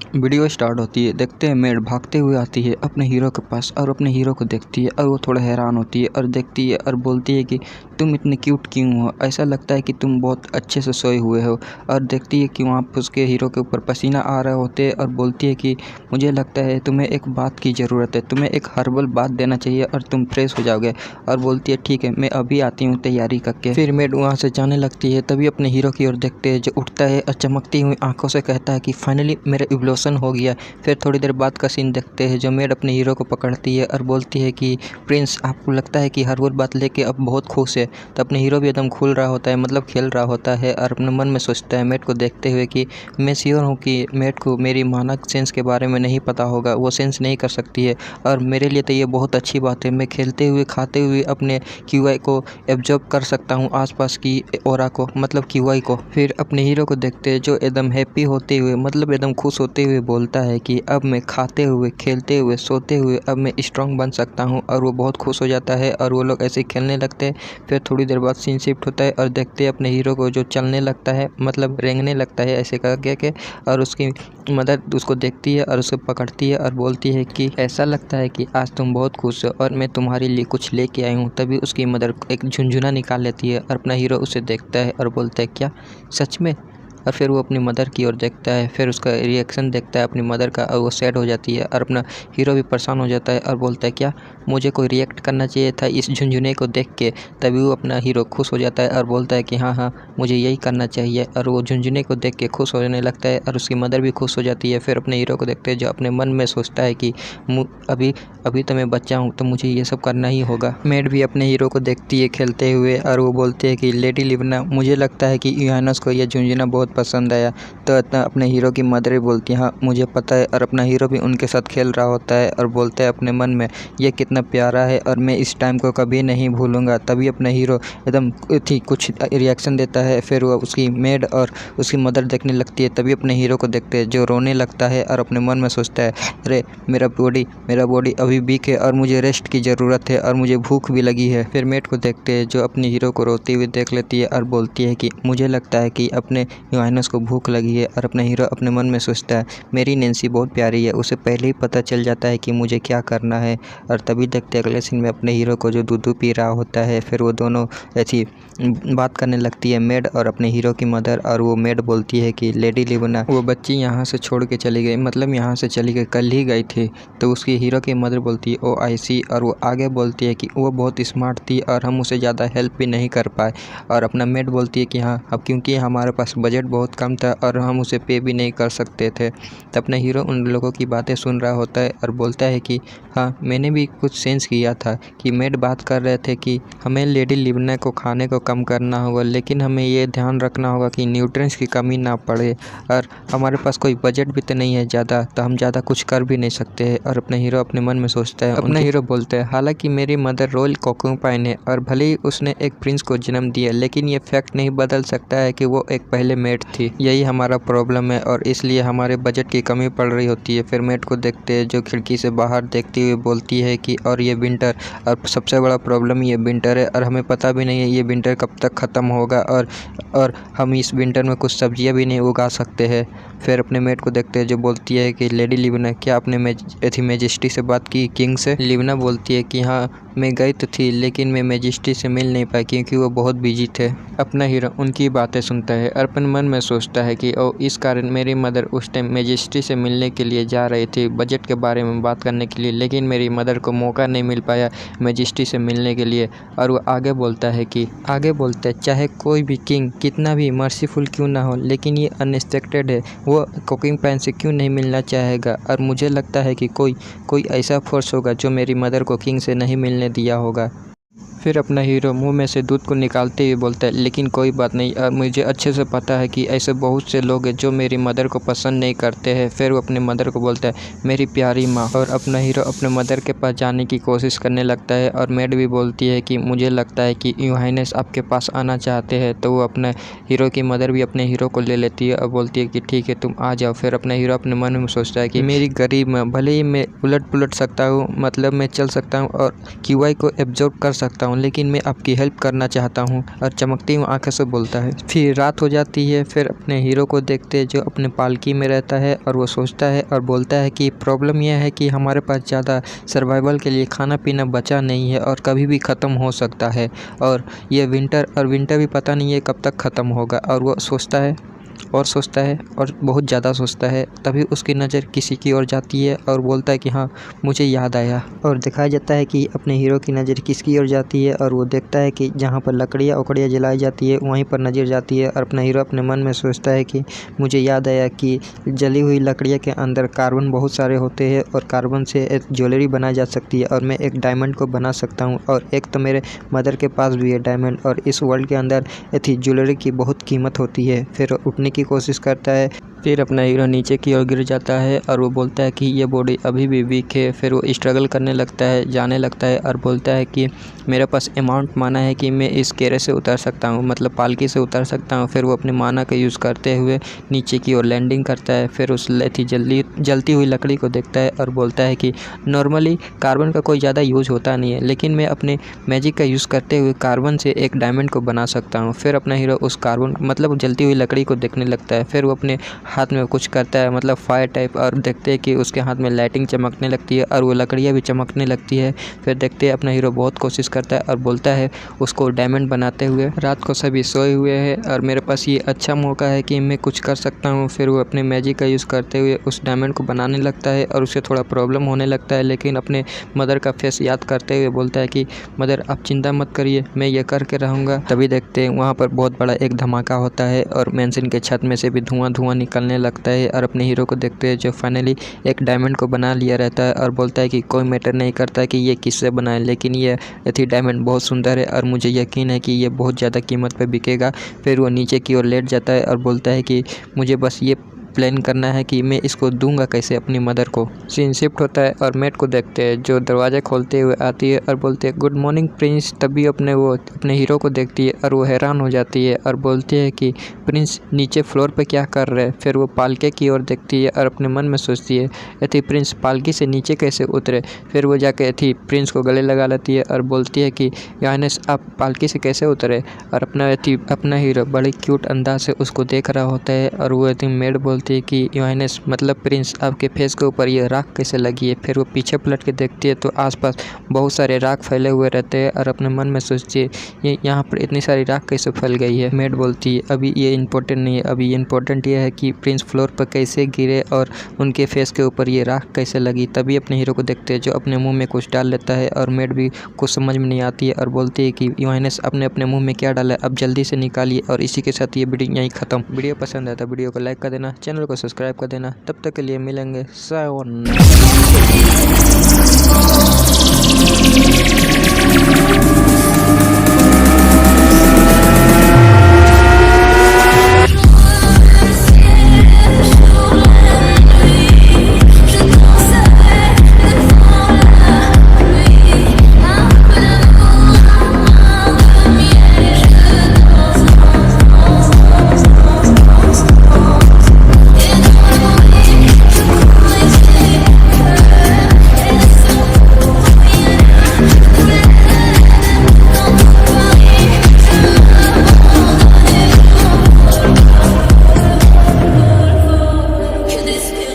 Video start होती है। देखते हैं मेड भागते हुए आती है अपने हीरो के पास और अपने हीरो को देखती है और वो थोड़ा हैरान होती है और देखती है और बोलती है कि तुम इतने क्यूट क्यों हो, ऐसा लगता है कि तुम बहुत अच्छे से सोए हुए हो। और देखती है कि वहाँ पर उसके हीरो के ऊपर पसीना आ रहे होते हैं और बोलती है कि मुझे लगता है तुम्हें एक बात की ज़रूरत है, तुम्हें एक हर्बल बात देना चाहिए और तुम फ्रेश हो जाओगे। और बोलती है ठीक है, मैं अभी आती हूँ तैयारी करके। फिर मेड वहाँ से जाने लगती है। तभी अपने हीरो की ओर देखते हैं जो उठता है और चमकती हुई आंखों से कहता है कि फाइनली मेरा इवोल्यूशन हो गया। फिर थोड़ी देर बाद का सीन देखते हैं जो मेड अपने हीरो को पकड़ती है और बोलती है कि प्रिंस, आपको लगता है कि हर वो बात लेके अब बहुत खुश है। तो अपने हीरो भी एकदम खुल रहा होता है, मतलब खेल रहा होता है और अपने मन में सोचता है मेड को देखते हुए कि मैं श्योर हूँ कि मेड को मेरी मानक सेंस के बारे में नहीं पता होगा, वो सेंस नहीं कर सकती है और मेरे लिए तो ये बहुत अच्छी बात है। मैं खेलते हुए खाते हुए अपने क्यूआई को एब्जॉर्ब कर सकता हूँ, आसपास की ऑरा को, मतलब क्यूआई को। फिर अपने हीरो को देखते हैं जो एकदम हैप्पी होते हुए, मतलब एकदम खुश होते हुए बोलता है कि अब मैं खाते हुए, खेलते हुए, सोते हुए अब मैं स्ट्रॉन्ग बन सकता हूँ। और वो बहुत खुश हो जाता है और वो लोग ऐसे ही खेलने लगते हैं। फिर थोड़ी देर बाद सीन शिफ्ट होता है और देखते हैं अपने हीरो को जो चलने लगता है, मतलब रेंगने लगता है ऐसे करके के। और उसकी मदर उसको देखती है और उसे पकड़ती है और बोलती है कि ऐसा लगता है कि आज तुम बहुत खुश हो और मैं तुम्हारे लिए कुछ लेके आई हूँ। तभी उसकी मदर एक झुनझुना निकाल लेती है और अपना हीरो उसे देखता है और बोलता है क्या सच में। और फिर वो अपनी मदर की ओर देखता है, फिर उसका रिएक्शन देखता है अपनी मदर का और वो सैड हो जाती है। और अपना हीरो भी परेशान हो जाता है और बोलता है क्या मुझे कोई रिएक्ट करना चाहिए था इस झुनझुने को देख के। तभी वो अपना हीरो खुश हो जाता है और बोलता है कि हाँ हाँ मुझे यही करना चाहिए। और वो झुनझुने को देख के खुश होने लगता है और उसकी मदर भी खुश हो जाती है। फिर अपने हीरो को देखते हैं जो अपने मन में सोचता है कि अभी अभी तो मैं बच्चा हूँ तो मुझे ये सब करना ही होगा। मेड भी अपने हीरो को देखती है खेलते हुए और वो बोलती है कि लेडी लिवना, मुझे लगता है कि यूहानस को यह झुनझुना बहुत पसंद आया। तो अपने हीरो की मदर भी बोलती है हाँ मुझे पता है। और अपना हीरो भी उनके साथ खेल रहा होता है और बोलता है अपने मन में ये कितना प्यारा है और मैं इस टाइम को कभी नहीं भूलूंगा। तभी अपना हीरो एकदम ठीक कुछ रिएक्शन देता है। फिर वो उसकी मेड और उसकी मदर देखने लगती है। तभी अपने हीरो को देखते हैं जो रोने लगता है और अपने मन में सोचता है अरे मेरा बॉडी अभी वीक है और मुझे रेस्ट की ज़रूरत है और मुझे भूख भी लगी है। फिर मेड को देखते हैं जो अपने हीरो को रोते हुए देख लेती है और बोलती है कि मुझे लगता है कि अपने यूहानस को भूख लगी है। और अपना हीरो अपने मन में सोचता है मेरी नैन्सी बहुत प्यारी है, उसे पहले ही पता चल जाता है कि मुझे क्या करना है। और तभी देखते अगले सीन में अपने हीरो को जो दूध पी रहा होता है। फिर वो दोनों ऐसी बात करने लगती है मेड और अपने हीरो की मदर। और वो मेड बोलती है कि लेडी लिवना, वो बच्ची यहाँ से छोड़ के चली गई, मतलब यहाँ से चली गई, कल ही गई थी। तो उसकी हीरो की मदर बोलती है ओ आई सी। और वो आगे बोलती है कि वो बहुत स्मार्ट थी और हम उसे ज़्यादा हेल्प भी नहीं कर पाए। और अपना मेड बोलती है कि हाँ अब क्योंकि हमारे पास बजट बहुत कम था और हम उसे पे भी नहीं कर सकते थे। तो अपना हीरो उन लोगों की बातें सुन रहा होता है और बोलता है कि हाँ मैंने भी कुछ सेंस किया था कि मेड बात कर रहे थे कि हमें लेडी लिवना को खाने को कम करना होगा, लेकिन हमें ये ध्यान रखना होगा कि न्यूट्रिएंट्स की कमी ना पड़े। और हमारे पास कोई बजट भी तो नहीं है ज़्यादा, तो हम ज़्यादा कुछ कर भी नहीं सकते हैं। और अपने हीरो अपने मन में सोचता है, अपना हीरो बोलता है हालांकि मेरी मदर रॉयल कोकूपाइन है और भले ही उसने एक प्रिंस को जन्म दिया, लेकिन ये फैक्ट नहीं बदल सकता है कि वो एक पहले मेड थी। यही हमारा प्रॉब्लम है और इसलिए हमारे बजट की कमी पड़ रही होती है। फिर मेड को देखते हैं जो खिड़की से बाहर देखती हुई बोलती है कि और ये विंटर, और सबसे बड़ा प्रॉब्लम ये विंटर है और हमें पता भी नहीं है ये विंटर कब तक ख़त्म होगा और हम इस विंटर में कुछ सब्जियां भी नहीं उगा सकते हैं। फिर अपने मेड को देखते हैं जो बोलती है कि लेडी लिवना, क्या आपने मैजेस्टी से बात की, किंग से? लिवना बोलती है कि हाँ मैं गई तो थी लेकिन मैं मैजेस्टी से मिल नहीं पाई क्योंकि वो बहुत बिजी थे। अपना हीरो उनकी बातें सुनता है और अपने मन में सोचता है कि ओ इस कारण मेरी मदर उस टाइम मैजेस्टी से मिलने के लिए जा रही थी बजट के बारे में बात करने के लिए, लेकिन मेरी मदर को मौका नहीं मिल पाया मैजेस्टी से मिलने के लिए। और वो आगे बोलता है चाहे कोई भी किंग कितना भी मर्सीफुल क्यों ना हो, लेकिन ये अनएक्सपेक्टेड है, वो कोकूपाइन से क्यों नहीं मिलना चाहेगा। और मुझे लगता है कि कोई ऐसा फोर्स होगा जो मेरी मदर को किंग से नहीं मिलने दिया होगा। फिर अपना हीरो मुंह में से दूध को निकालते हुए बोलता है लेकिन कोई बात नहीं, और मुझे अच्छे से पता है कि ऐसे बहुत से लोग हैं जो मेरी मदर को पसंद नहीं करते हैं। फिर वो अपने मदर को बोलता है मेरी प्यारी माँ। और अपना हीरो अपने मदर के पास जाने की कोशिश करने लगता है और मेड भी बोलती है कि मुझे लगता है कि यूर हाइनेस आपके पास आना चाहते हैं। तो वो अपने हीरो की मदर भी अपने हीरो को ले लेती है और बोलती है कि ठीक है तुम आ जाओ। फिर अपना हीरो अपने मन में सोचता है कि मेरी गरीब माँ, भले ही मैं उलट पुलट सकता हूँ, मतलब मैं चल सकता हूँ और क्यूआई को एब्जॉर्ब कर सकता हूँ, लेकिन मैं आपकी हेल्प करना चाहता हूँ, और चमकती हुई आंखों से बोलता है। फिर रात हो जाती है। फिर अपने हीरो को देखते जो अपने पालकी में रहता है, और वो सोचता है और बोलता है कि प्रॉब्लम यह है कि हमारे पास ज़्यादा सर्वाइवल के लिए खाना पीना बचा नहीं है और कभी भी ख़त्म हो सकता है, और ये विंटर भी पता नहीं है कब तक ख़त्म होगा। और वो सोचता है और बहुत ज़्यादा सोचता है। तभी उसकी नज़र किसी की ओर जाती है और बोलता है कि हाँ, मुझे याद आया। और दिखाया जाता है कि अपने हीरो की नज़र किसकी ओर जाती है, और वो देखता है कि जहाँ पर लकड़ियाँ उकड़ियाँ जलाई जाती है वहीं पर नज़र जाती है। और अपना हीरो अपने मन में सोचता है कि मुझे याद आया कि जली हुई लकड़ियाँ के अंदर कार्बन बहुत सारे होते हैं, और कार्बन से एक ज्वेलरी बनाई जा सकती है, और मैं एक डायमंड को बना सकता हूँ, और एक तो मेरे मदर के पास भी है डायमंड, और इस वर्ल्ड के अंदर ऐसी ज्वेलरी की बहुत कीमत होती है। फिर उठने की कोशिश करता है। फिर अपना हीरो नीचे की ओर गिर जाता है, और वो बोलता है कि ये बॉडी अभी भी वीक है। फिर वो स्ट्रगल करने लगता है, जाने लगता है, और बोलता है कि मेरे पास अमाउंट माना है कि मैं इस केरे से उतर सकता हूँ, मतलब पालकी से उतर सकता हूँ। फिर वो अपने माना का यूज़ करते हुए नीचे की ओर लैंडिंग करता है। फिर उस जलती हुई लकड़ी को देखता है और बोलता है कि नॉर्मली कार्बन का कोई ज़्यादा यूज़ होता नहीं है, लेकिन मैं अपने मैजिक का यूज़ करते हुए कार्बन से एक डायमंड को बना सकता हूँ। फिर अपना हीरो उस कार्बन मतलब जलती हुई लकड़ी को देखने लगता है। फिर वो अपने हाथ में कुछ करता है, मतलब फायर टाइप, और देखते हैं कि उसके हाथ में लाइटिंग चमकने लगती है और वो लकड़ियाँ भी चमकने लगती है। फिर देखते हैं अपना हीरो बहुत कोशिश करता है और बोलता है उसको डायमंड बनाते हुए, रात को सभी सोए हुए हैं और मेरे पास ये अच्छा मौका है कि मैं कुछ कर सकता हूँ। फिर वो अपने मैजिक का यूज़ करते हुए उस डायमंड को बनाने लगता है, और उसे थोड़ा प्रॉब्लम होने लगता है, लेकिन अपने मदर का फेस याद करते हुए बोलता है कि मदर आप चिंता मत करिए, मैं ये करके रहूँगा। तभी देखते हैं वहाँ पर बहुत बड़ा एक धमाका होता है, और मैंशन के छत में से भी धुआं निकलने लगता है। और अपने हीरो को देखते हैं जो फाइनली एक डायमंड को बना लिया रहता है, और बोलता है कि कोई मैटर नहीं करता कि ये किससे बना है, लेकिन ये डायमंड बहुत सुंदर है और मुझे यकीन है कि ये बहुत ज़्यादा कीमत पे बिकेगा। फिर वो नीचे की ओर लेट जाता है और बोलता है कि मुझे बस ये प्लान करना है कि मैं इसको दूंगा कैसे अपनी मदर को। सीन शिफ्ट होता है और मेट को देखते हैं जो दरवाज़ा खोलते हुए आती है और बोलते हैं गुड मॉर्निंग प्रिंस। तभी अपने हीरो को देखती है और वो हैरान हो जाती है और बोलती है कि प्रिंस नीचे फ्लोर पे क्या कर रहे हैं। फिर वो पालके की ओर देखती है और अपने मन में सोचती है यथी प्रिंस पालकी से नीचे कैसे उतरे। फिर वो जाके यथी प्रिंस को गले लगा लेती है और बोलती है कि यानेस आप पालकी से कैसे उतरे। और अपना हीरो बड़ी क्यूट अंदाज से उसको देख रहा होता है, और वो यथी मेड बोलती है कि योहानेस मतलब प्रिंस आपके फेस के ऊपर ये राख कैसे लगी है। फिर वो पीछे पलट के देखती है तो आसपास बहुत सारे राख फैले हुए रहते हैं, और अपने मन में सोचती है ये यहाँ पर इतनी सारी राख कैसे फैल गई है। मेड बोलती है अभी ये इम्पोर्टेंट नहीं है, अभी इम्पोर्टेंट ये है कि प्रिंस फ्लोर पर कैसे गिरे और उनके फेस के ऊपर ये राख कैसे लगी। तभी अपने हीरो को देखते हैं जो अपने मुँह में कुछ डाल लेता है, और मेड भी कुछ समझ में नहीं आती है और बोलती है कि योहानेस आपने अपने मुँह में क्या डाला है, अब जल्दी से निकालिए। और इसी के साथ ये वीडियो यहीं ख़त्म। वीडियो पसंद आया तो वीडियो को लाइक कर देना, चैनल को सब्सक्राइब कर देना। तब तक के लिए मिलेंगे, सायोनारा।